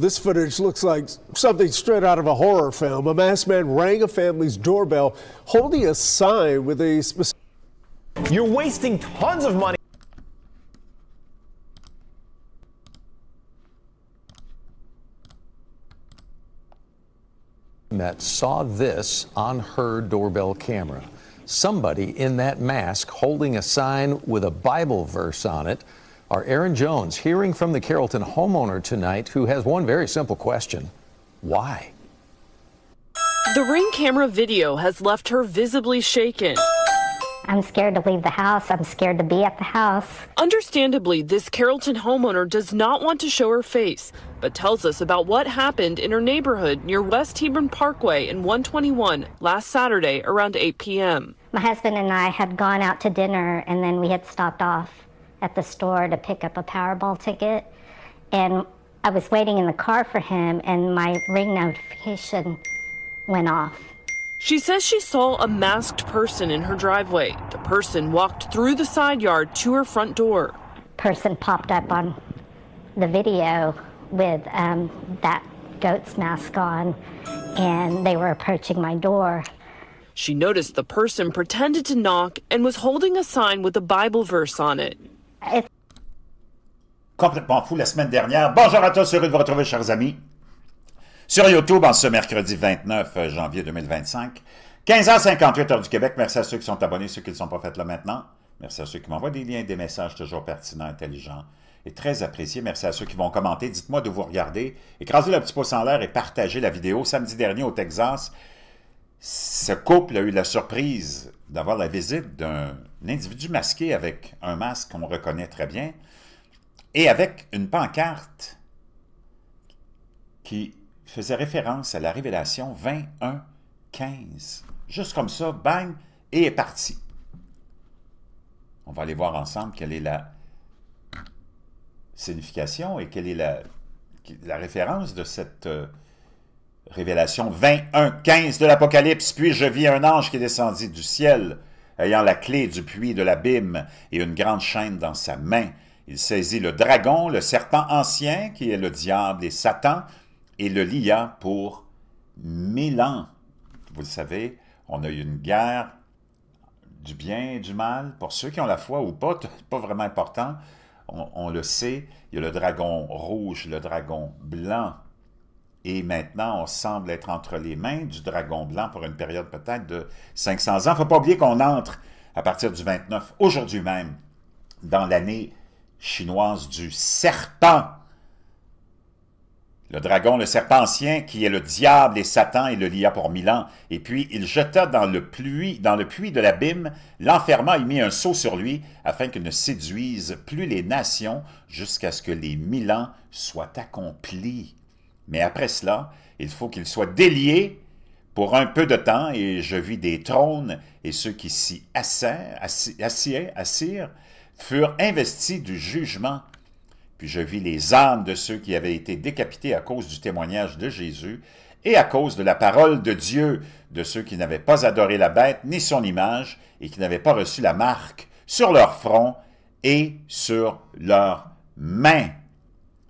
this footage looks like something straight out of a horror film. A masked man rang a family's doorbell holding a sign with a specific... You're wasting tons of money. That saw this on her doorbell camera. Somebody in that mask holding a sign with a Bible verse on it. Our Aaron Jones hearing from the Carrollton homeowner tonight who has one very simple question. Why? The Ring camera video has left her visibly shaken. I'm scared to leave the house. I'm scared to be at the house. Understandably, this Carrollton homeowner does not want to show her face, but tells us about what happened in her neighborhood near West Hebron Parkway and 121 last Saturday around 8 p.m. My husband and I had gone out to dinner, and then we had stopped off at the store to pick up a Powerball ticket. And I was waiting in the car for him, and my Ring notification went off. She says she saw a masked person in her driveway. The person walked through the side yard to her front door. Person popped up on the video with that goat's mask on, and they were approaching my door. She noticed the person pretended to knock and was holding a sign with a Bible verse on it. Complètement fou la semaine dernière. Bonjour à tous, heureux de vous retrouver, chers amis. Sur YouTube, en ce mercredi 29 janvier 2025, 15h58 heure du Québec. Merci à ceux qui sont abonnés, ceux qui ne sont pas faits là maintenant. Merci à ceux qui m'envoient des liens, des messages toujours pertinents, intelligents et très appréciés. Merci à ceux qui vont commenter. Dites-moi de vous regarder. Écrasez le petit pouce en l'air et partagez la vidéo. Samedi dernier au Texas, ce couple a eu la surprise d'avoir la visite d'un individu masqué avec un masque qu'on reconnaît très bien et avec une pancarte qui faisait référence à la Révélation 21:15. Juste comme ça, bang, et est parti. On va aller voir ensemble quelle est la signification et quelle est la référence de cette Révélation 21:15 de l'Apocalypse. Puis je vis un ange qui descendit du ciel, ayant la clé du puits de l'abîme et une grande chaîne dans sa main. Il saisit le dragon, le serpent ancien, qui est le diable et Satan, et le lia pour 1000 ans. Vous le savez, on a eu une guerre du bien et du mal. Pour ceux qui ont la foi ou pas, pas vraiment important, on le sait, il y a le dragon rouge, le dragon blanc. Et maintenant, on semble être entre les mains du dragon blanc pour une période peut-être de 500 ans. Il ne faut pas oublier qu'on entre à partir du 29, aujourd'hui même, dans l'année chinoise du serpent. Le dragon, le serpent ancien, qui est le diable et Satan, et le lia pour 1000 ans. Et puis, il jeta dans le puits de l'abîme, l'enferma et mit un sceau sur lui, afin qu'il ne séduise plus les nations, jusqu'à ce que les 1000 ans soient accomplis. Mais après cela, il faut qu'il soit délié pour un peu de temps, et je vis des trônes, et ceux qui s'y assirent, furent investis du jugement. Puis je vis les âmes de ceux qui avaient été décapités à cause du témoignage de Jésus et à cause de la parole de Dieu, de ceux qui n'avaient pas adoré la bête ni son image et qui n'avaient pas reçu la marque sur leur front et sur leurs mains.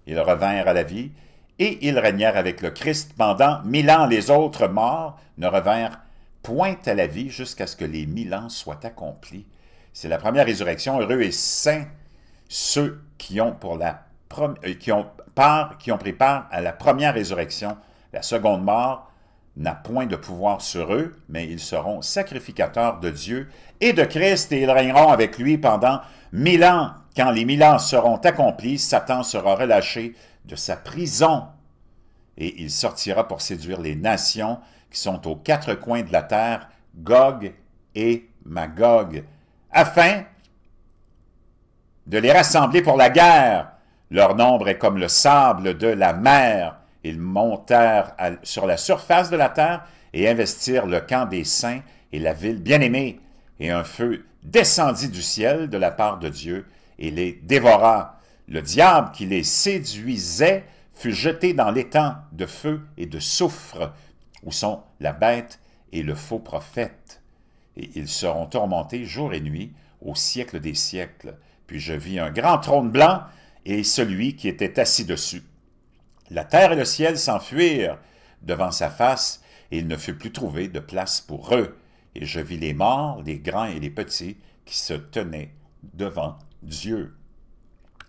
Ils revinrent à la vie et ils régnèrent avec le Christ pendant 1000 ans. Les autres morts ne revinrent point à la vie jusqu'à ce que les 1000 ans soient accomplis. C'est la première résurrection. Heureux et saints ceux qui ont pris part à la première résurrection. La seconde mort n'a point de pouvoir sur eux, mais ils seront sacrificateurs de Dieu et de Christ, et ils régneront avec lui pendant 1000 ans. Quand les 1000 ans seront accomplis, Satan sera relâché de sa prison, et il sortira pour séduire les nations qui sont aux quatre coins de la terre, Gog et Magog, afin de les rassembler pour la guerre. Leur nombre est comme le sable de la mer. Ils montèrent sur la surface de la terre et investirent le camp des saints et la ville bien-aimée. Et un feu descendit du ciel de la part de Dieu et les dévora. Le diable qui les séduisait fut jeté dans l'étang de feu et de soufre, où sont la bête et le faux prophète. Et ils seront tourmentés jour et nuit au siècle des siècles. Puis je vis un grand trône blanc et celui qui était assis dessus. La terre et le ciel s'enfuirent devant sa face, et il ne fut plus trouvé de place pour eux. Et je vis les morts, les grands et les petits, qui se tenaient devant Dieu.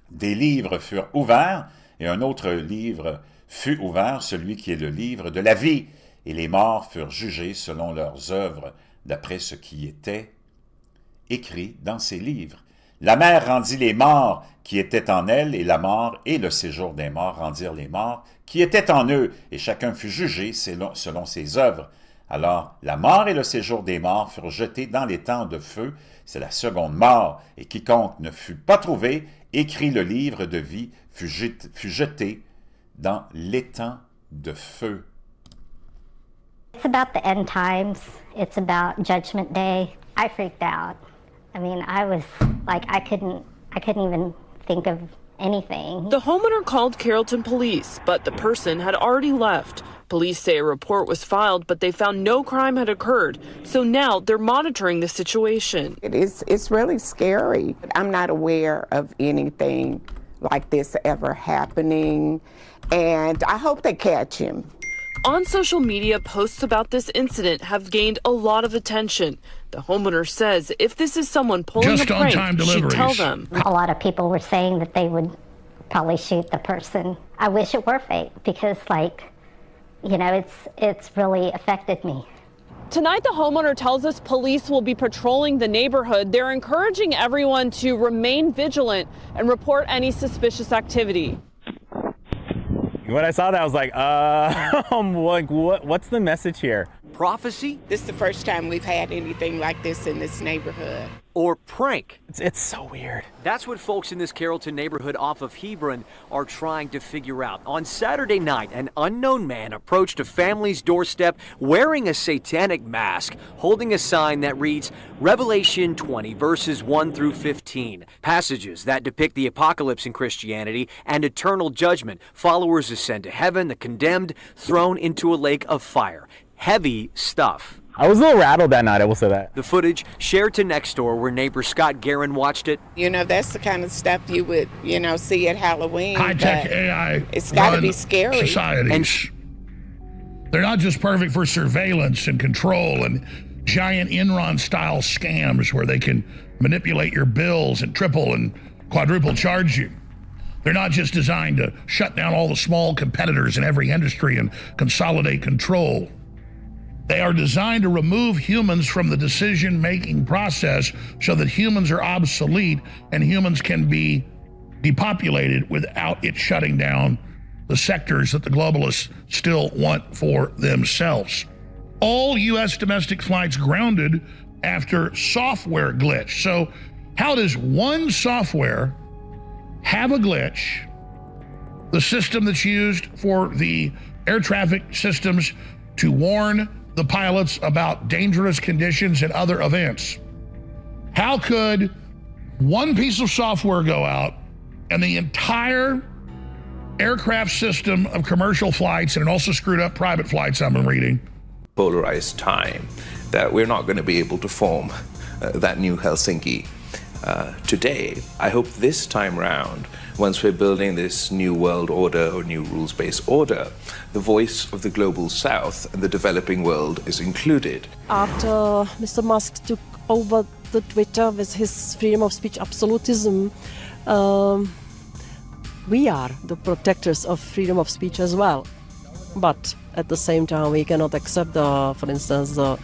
Des livres furent ouverts, et un autre livre fut ouvert, celui qui est le livre de la vie. Et les morts furent jugés selon leurs œuvres, d'après ce qui était écrit dans ces livres. La mer rendit les morts qui étaient en elle, et la mort et le séjour des morts rendirent les morts qui étaient en eux, et chacun fut jugé selon ses œuvres. Alors la mort et le séjour des morts furent jetés dans l'étang de feu, c'est la seconde mort, et quiconque ne fut pas trouvé, écrit le livre de vie, fut jeté dans l'étang de feu. It's about the end times. It's about Judgment Day. I freaked out. I mean, I was like, I couldn't even think of anything. The homeowner called Carrollton police, but the person had already left. Police say a report was filed, but they found no crime had occurred. So now they're monitoring the situation. It's really scary. I'm not aware of anything like this ever happening, and I hope they catch him. On social media, posts about this incident have gained a lot of attention. The homeowner says if this is someone pulling a prank, she'd tell them. A lot of people were saying that they would probably shoot the person. I wish it were fake because, like, you know, it's really affected me. Tonight, the homeowner tells us police will be patrolling the neighborhood. They're encouraging everyone to remain vigilant and report any suspicious activity. When I saw that, I was like, what's the message here? Prophecy? This is the first time we've had anything like this in this neighborhood. Or prank? It's so weird. That's what folks in this Carrollton neighborhood off of Hebron are trying to figure out. On Saturday night, an unknown man approached a family's doorstep wearing a satanic mask, holding a sign that reads Revelation 20, verses 1 through 15. Passages that depict the apocalypse in Christianity and eternal judgment. Followers ascend to heaven, the condemned thrown into a lake of fire. Heavy stuff. I was a little rattled that night, I will say that. The footage shared to Nextdoor, where neighbor Scott Guerin watched it. You know, that's the kind of stuff you would, you know, see at Halloween. High-tech AI. It's got to be scary. Societies. They're not just perfect for surveillance and control and giant Enron-style scams where they can manipulate your bills and triple and quadruple charge you. They're not just designed to shut down all the small competitors in every industry and consolidate control. They are designed to remove humans from the decision-making process so that humans are obsolete and humans can be depopulated without it shutting down the sectors that the globalists still want for themselves. All U.S. domestic flights grounded after software glitch. So how does one software have a glitch, the system that's used for the air traffic systems to warn the pilots about dangerous conditions and other events? How could one piece of software go out and the entire aircraft system of commercial flights, and it also screwed up private flights, I'm reading? Polarized time, that we're not going to be able to form that new Helsinki today. I hope this time round, once we're building this new world order or new rules-based order, the voice of the global south and the developing world is included. After Mr. Musk took over the Twitter with his freedom of speech absolutism, we are the protectors of freedom of speech as well. But at the same time, we cannot accept, for instance, the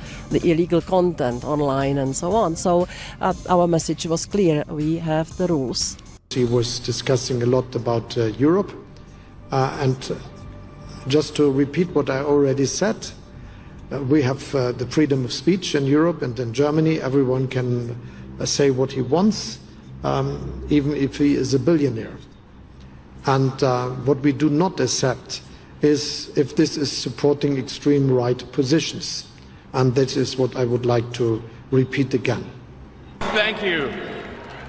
illegal content online and so on. So our message was clear. We have the rules. He was discussing a lot about Europe. And just to repeat what I already said, we have the freedom of speech in Europe and in Germany. Everyone can say what he wants, even if he is a billionaire. And what we do not accept is if this is supporting extreme right positions. And that is what I would like to repeat again. Thank you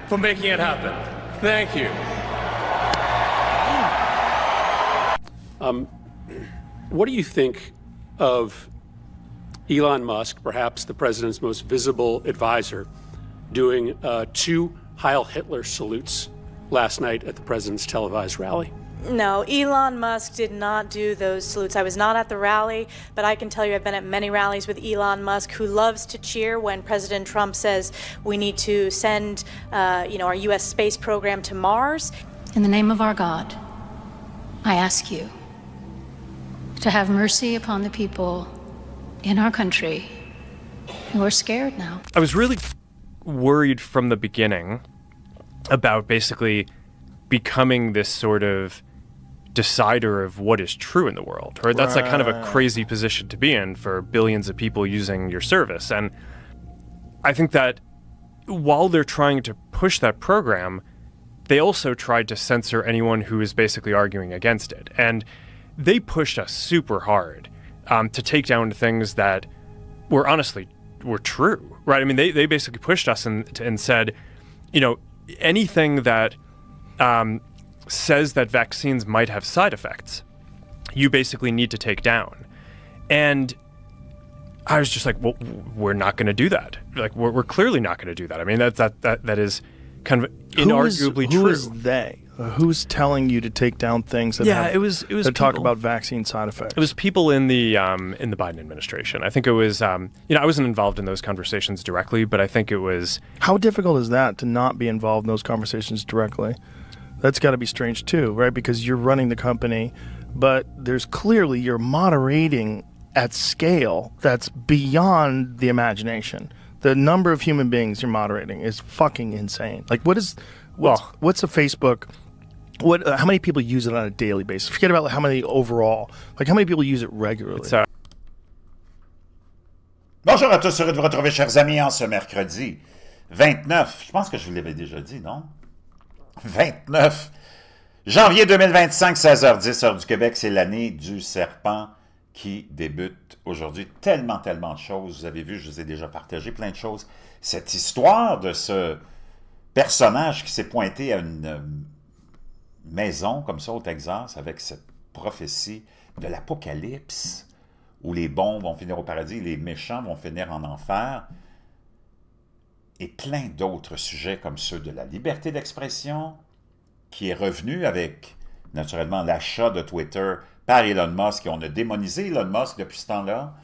for making it happen. Thank you. What do you think of Elon Musk, perhaps the president's most visible advisor, doing 2 Heil Hitler salutes last night at the president's televised rally? No, Elon Musk did not do those salutes. I was not at the rally, but I can tell you I've been at many rallies with Elon Musk, who loves to cheer when President Trump says we need to send, our U.S. space program to Mars. In the name of our God, I ask you to have mercy upon the people in our country who are scared now. I was really worried from the beginning about basically becoming this sort of decider of what is true in the world, right? That's like kind of a crazy position to be in for billions of people using your service. And I think that while they're trying to push that program, they also tried to censor anyone who is basically arguing against it. And they pushed us super hard to take down things that were true, right? I mean, they basically pushed us and said, anything that says that vaccines might have side effects, you basically need to take down. And I was just like, well, we're not going to do that. Like, we're clearly not going to do that. I mean, that is kind of inarguably true. Who is they? Who's telling you to take down things that it was that talk about vaccine side effects? It was people in the Biden administration. I think it was I wasn't involved in those conversations directly, but I think it was. How difficult is that to not be involved in those conversations directly? That's got to be strange too, right? Because you're running the company, but there's clearly you're moderating at scale that's beyond the imagination. The number of human beings you're moderating is fucking insane. Like, what's a Facebook? How many people use it on a daily basis? Forget about how many overall. Like, how many people use it regularly? Bonjour à tous, heureux de vous retrouver, chers amis, en ce mercredi 29. Je pense que je vous l'avais déjà dit, non? 29 janvier 2025, 16h10, heure du Québec. C'est l'année du serpent qui débute aujourd'hui. Tellement de choses. Vous avez vu, je vous ai déjà partagé plein de choses. Cette histoire de ce personnage qui s'est pointé à une maison comme ça au Texas avec cette prophétie de l'apocalypse où les bons vont finir au paradis, les méchants vont finir en enfer, et plein d'autres sujets comme ceux de la liberté d'expression qui est revenu avec naturellement l'achat de Twitter par Elon Musk, et on a démonisé Elon Musk depuis ce temps-là.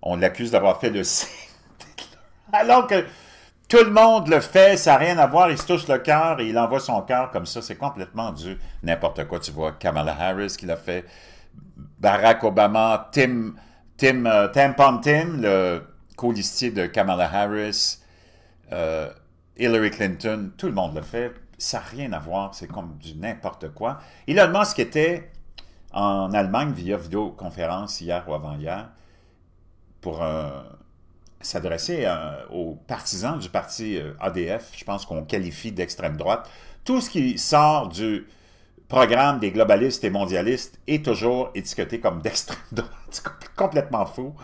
On l'accuse d'avoir fait le signe alors que tout le monde le fait, ça n'a rien à voir, il se touche le cœur et il envoie son cœur comme ça, c'est complètement du n'importe quoi. Tu vois Kamala Harris qui l'a fait, Barack Obama, Tim Pontin, le colistier de Kamala Harris, Hillary Clinton, tout le monde le fait, ça n'a rien à voir, c'est comme du n'importe quoi. Elon Musk était en Allemagne via vidéoconférence hier ou avant-hier pour s'adresser aux partisans du parti ADF, je pense qu'on qualifie d'extrême droite. Tout ce qui sort du programme des globalistes et mondialistes est toujours étiqueté comme d'extrême droite. C'est complètement fou.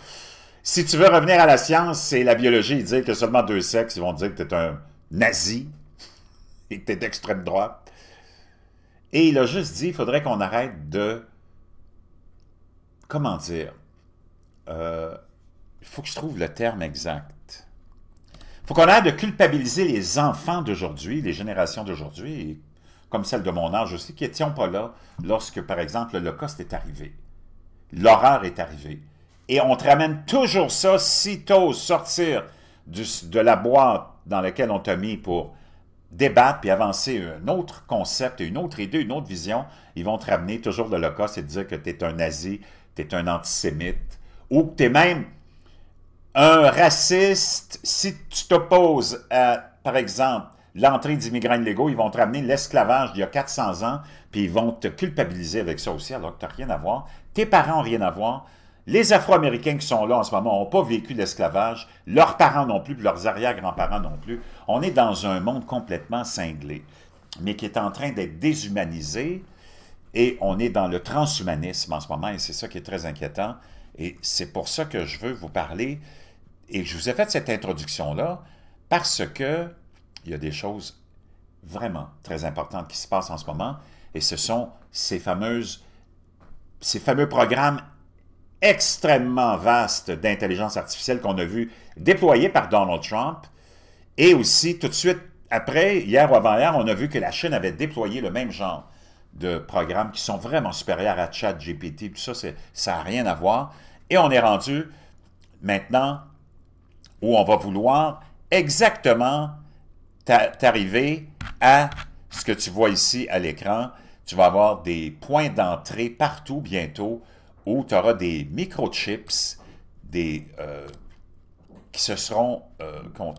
Si tu veux revenir à la science, c'est la biologie, ils disent que seulement deux sexes, ils vont dire que tu es un nazi et que tu es d'extrême droite. Et il a juste dit, il faudrait qu'on arrête de... Comment dire? Il faut que je trouve le terme exact. Il faut qu'on arrête de culpabiliser les enfants d'aujourd'hui, les générations d'aujourd'hui, comme celles de mon âge aussi, qui n'étions pas là lorsque, par exemple, l'Holocauste est arrivé. L'horreur est arrivée. Et on te ramène toujours ça, si t'oses sortir de la boîte dans laquelle on t'a mis pour débattre puis avancer un autre concept, une autre idée, une autre vision, ils vont te ramener toujours l'Holocauste et te dire que tu es un nazi, tu es un antisémite, ou que tu es même un raciste. Si tu t'opposes à, par exemple, l'entrée d'immigrants illégaux, ils vont te ramener l'esclavage d'il y a 400 ans, puis ils vont te culpabiliser avec ça aussi, alors que tu n'as rien à voir. Tes parents n'ont rien à voir. Les Afro-Américains qui sont là en ce moment n'ont pas vécu l'esclavage, leurs parents non plus, puis leurs arrière-grands-parents non plus. On est dans un monde complètement cinglé, mais qui est en train d'être déshumanisé, et on est dans le transhumanisme en ce moment, et c'est ça qui est très inquiétant. Et c'est pour ça que je veux vous parler, et je vous ai fait cette introduction-là, parce que il y a des choses vraiment très importantes qui se passent en ce moment, et ce sont ces fameux programmes extrêmement vastes d'intelligence artificielle qu'on a vu déployés par Donald Trump, et aussi tout de suite après, hier ou avant-hier, on a vu que la Chine avait déployé le même genre de programmes qui sont vraiment supérieurs à ChatGPT, tout ça, ça n'a rien à voir. Et on est rendu maintenant où on va vouloir exactement t'arriver à ce que tu vois ici à l'écran. Tu vas avoir des points d'entrée partout bientôt où tu auras des microchips qui se seront,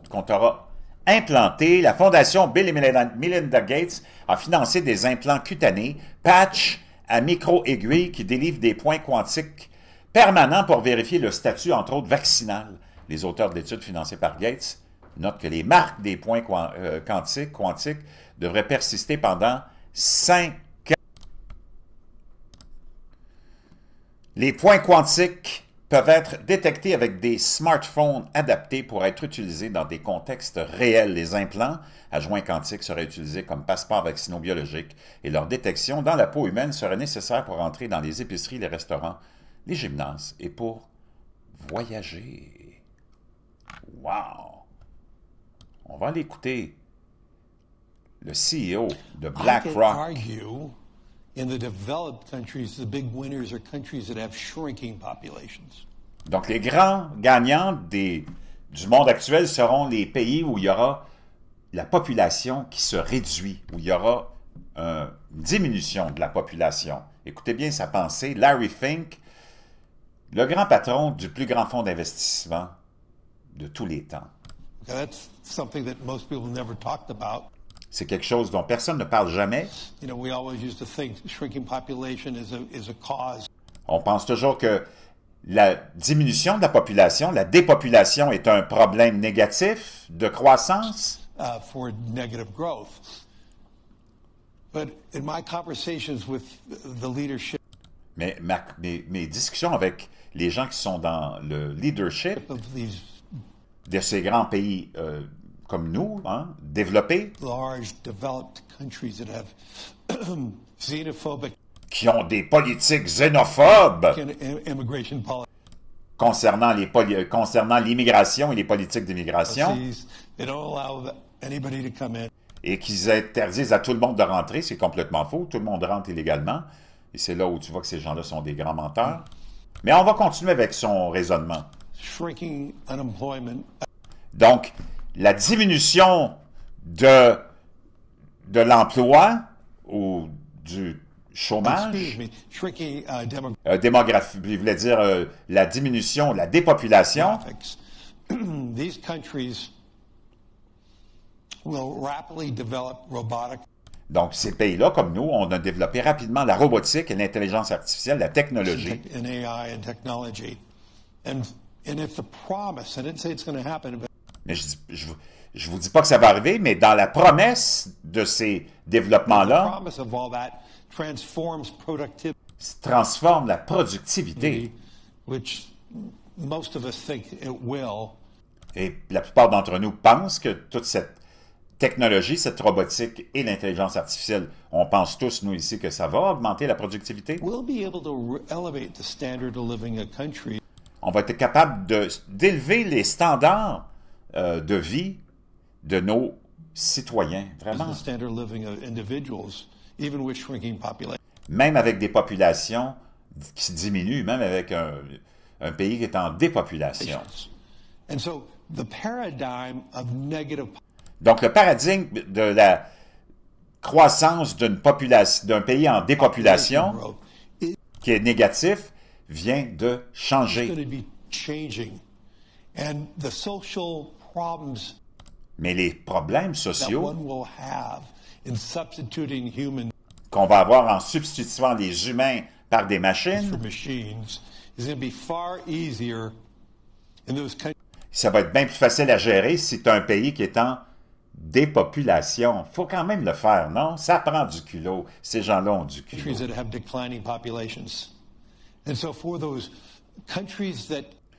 qu'on t'aura implantés. La fondation Bill et Melinda Gates a financé des implants cutanés, patchs à micro-aiguilles qui délivrent des points quantiques permanents pour vérifier le statut, entre autres, vaccinal. Les auteurs de l'étude financée par Gates notent que les marques des points quantiques devraient persister pendant 5 ans. Les points quantiques peuvent être détectés avec des smartphones adaptés pour être utilisés dans des contextes réels. Les implants à joints quantiques seraient utilisés comme passeports vaccinaux-biologiques et leur détection dans la peau humaine serait nécessaire pour entrer dans les épiceries, les restaurants, les gymnases et pour voyager. Wow! On va l'écouter. Le CEO de BlackRock. In the developed countries, the big winners are countries that have shrinking populations. Donc, les grands gagnants du monde actuel seront les pays où il y aura la population qui se réduit, où il y aura une diminution de la population. Écoutez bien sa pensée. Larry Fink, le grand patron du plus grand fonds d'investissement de tous les temps. That's something that most people never talked about. C'est quelque chose dont personne ne parle jamais. You know, we always used to think shrinking population is a cause. On pense toujours que la diminution de la population, la dépopulation est un problème négatif de croissance. For negative growth. But in my conversations with the leadership. Mais mes discussions avec les gens qui sont dans le leadership de ces grands pays comme nous, hein, développés, qui ont des politiques xénophobes concernant l'immigration et les politiques d'immigration, et qu'ils interdisent à tout le monde de rentrer, c'est complètement faux, tout le monde rentre illégalement, et c'est là où tu vois que ces gens-là sont des grands menteurs. Mais on va continuer avec son raisonnement. Donc, la diminution de l'emploi ou du chômage, démographie, il voulait dire la diminution, la dépopulation. These countries will rapidly develop robotic. Donc, ces pays-là, comme nous, on a développé rapidement la robotique et l'intelligence artificielle, la technologie. Mais je vous dis pas que ça va arriver, mais dans la promesse de ces développements-là, transforme la productivité. Et la plupart d'entre nous pensent que toute cette technologie, cette robotique et l'intelligence artificielle, on pense tous, nous ici, que ça va augmenter la productivité. On va être capable d'élever les standards de vie de nos citoyens, vraiment. Même avec des populations qui diminuent, même avec un pays qui est en dépopulation. Donc, le paradigme de la croissance d'un pays en dépopulation, qui est négatif, vient de changer. Mais les problèmes sociaux qu'on va avoir en substituant les humains par des machines, ça va être bien plus facile à gérer si tu as un pays qui est en dépopulation. Il faut quand même le faire, non? Ça prend du culot. Ces gens-là ont du culot.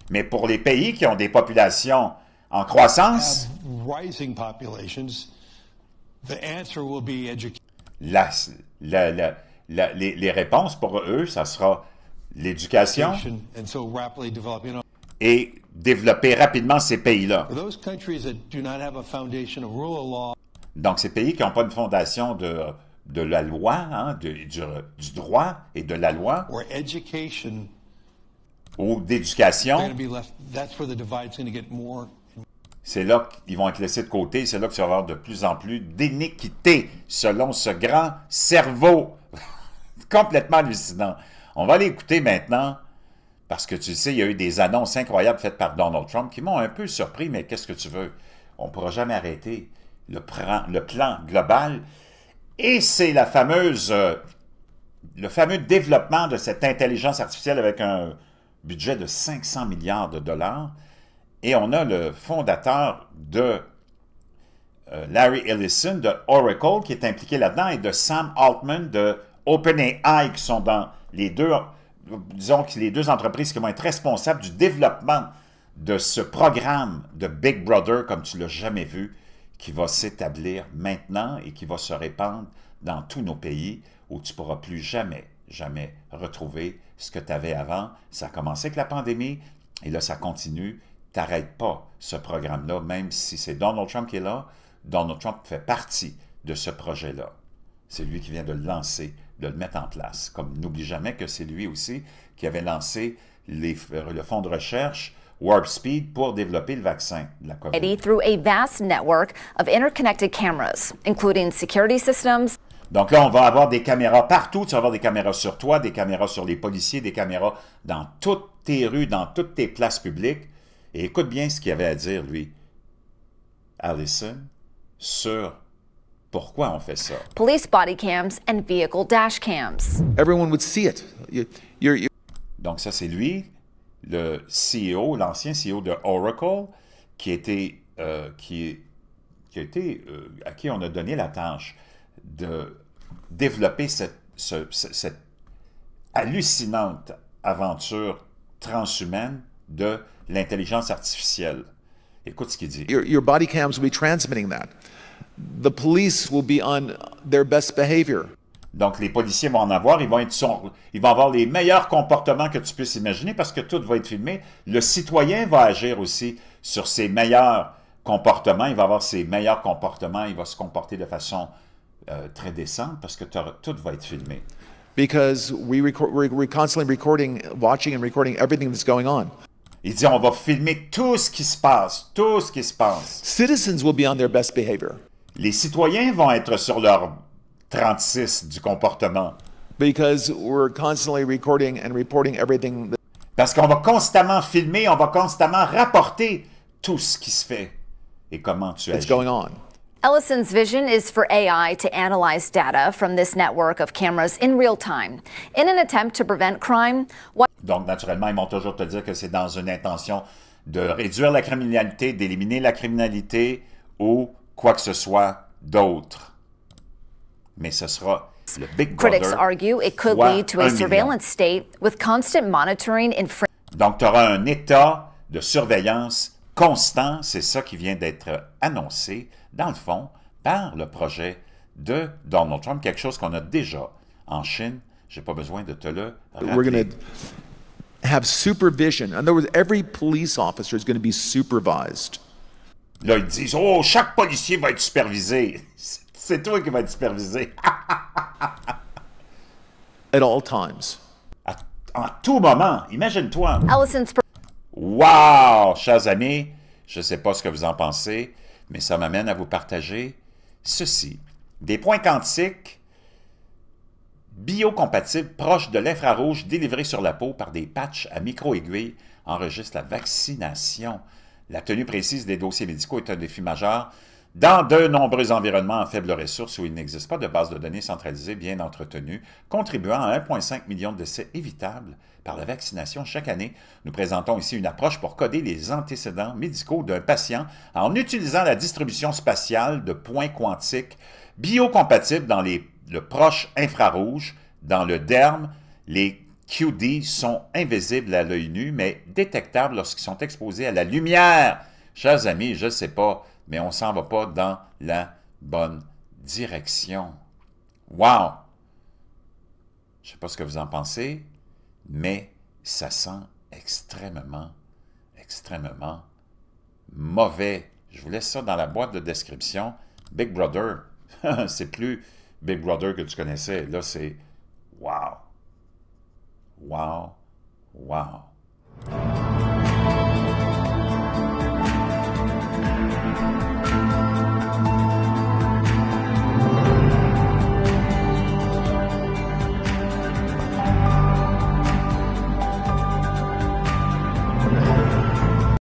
Mais pour les pays qui ont des populations en croissance, les réponses pour eux, ça sera l'éducation et développer rapidement ces pays-là. Donc, ces pays qui n'ont pas une fondation de de la loi, hein, du droit et de la loi, or education, ou d'éducation, they're going to be left. That's where the divide's going to get more. c'est là qu'ils vont être laissés de côté, c'est là que tu vas avoir de plus en plus d'iniquité selon ce grand cerveau. Complètement hallucinant. On va aller écouter maintenant, parce que tu sais, il y a eu des annonces incroyables faites par Donald Trump qui m'ont un peu surpris, mais qu'est-ce que tu veux? On ne pourra jamais arrêter le plan global. Et c'est le fameux développement de cette intelligence artificielle avec un budget de 500 milliards de dollars. Et on a le fondateur de Larry Ellison de Oracle qui est impliqué là-dedans et de Sam Altman de OpenAI qui sont dans les deux, disons que les deux entreprises qui vont être responsables du développement de ce programme de Big Brother comme tu ne l'as jamais vu, qui va s'établir maintenant et qui va se répandre dans tous nos pays où tu ne pourras plus jamais retrouver ce que tu avais avant. Ça a commencé avec la pandémie et là, ça continue. T'arrêtes pas ce programme-là, même si c'est Donald Trump qui est là. Donald Trump fait partie de ce projet-là. C'est lui qui vient de le lancer, de le mettre en place. Comme n'oublie jamais que c'est lui aussi qui avait lancé le fonds de recherche Warp Speed pour développer le vaccin de la COVID. Through a vast network of interconnected cameras, including security systems. Donc là, on va avoir des caméras partout. Tu vas avoir des caméras sur toi, des caméras sur les policiers, des caméras dans toutes tes rues, dans toutes tes places publiques. Et écoute bien ce qu'il avait à dire, lui, Allison, sur pourquoi on fait ça. Police body cams and vehicle dash cams. Everyone would see it. Donc ça, c'est lui, le CEO, l'ancien CEO de Oracle, à qui on a donné la tâche de développer cette hallucinante aventure transhumaine de l'intelligence artificielle. Écoute ce qu'il dit. Your body cams will be transmitting that. The police will be on their best behavior. Donc, les policiers vont en avoir, ils vont avoir les meilleurs comportements que tu puisses imaginer parce que tout va être filmé. Le citoyen va agir aussi sur ses meilleurs comportements, il va avoir ses meilleurs comportements, il va se comporter de façon très décente parce que tout va être filmé. Because we're constantly recording, watching and recording everything that's going on. Il dit, on va filmer tout ce qui se passe, tout ce qui se passe. Citizens will be on their best behavior. Les citoyens vont être sur leur 36 du comportement. Because we're constantly recording and reporting everything. Parce qu'on va constamment filmer, on va constamment rapporter tout ce qui se fait et comment tu agis. It's going on. Ellison's vision is for AI to analyze data from this network of cameras in real time in an attempt to prevent crime. Donc, naturellement, ils vont toujours te dire que c'est dans une intention de réduire la criminalité, d'éliminer la criminalité ou quoi que ce soit d'autre. Mais ce sera le Big Brother. Critics argue it could lead to a surveillance state with constant monitoring and. Donc, tu auras un état de surveillance constant. C'est ça qui vient d'être annoncé, dans le fond, par le projet de Donald Trump, quelque chose qu'on a déjà en Chine. Je n'ai pas besoin de te le rappeler. We're going to have supervision. In other words, every police officer is going to be supervised. Là, ils disent, oh, chaque policier va être supervisé. C'est toi qui vas être supervisé. At all times. En tout moment, imagine-toi. Ellison's. Wow, chers amis, je ne sais pas ce que vous en pensez, mais ça m'amène à vous partager ceci. Des points quantiques biocompatibles proches de l'infrarouge délivrés sur la peau par des patchs à micro-aiguilles enregistrent la vaccination. La tenue précise des dossiers médicaux est un défi majeur dans de nombreux environnements en faible ressource où il n'existe pas de base de données centralisée bien entretenue, contribuant à 1,5 million de décès évitables par la vaccination chaque année. Nous présentons ici une approche pour coder les antécédents médicaux d'un patient en utilisant la distribution spatiale de points quantiques biocompatibles dans le proche infrarouge. Dans le derme, les QD sont invisibles à l'œil nu, mais détectables lorsqu'ils sont exposés à la lumière. Chers amis, je ne sais pas, mais on ne s'en va pas dans la bonne direction. Wow! Je ne sais pas ce que vous en pensez, mais ça sent extrêmement, extrêmement mauvais. Je vous laisse ça dans la boîte de description. Big Brother, c'est plus Big Brother que tu connaissais. Là, c'est wow. Wow. Wow.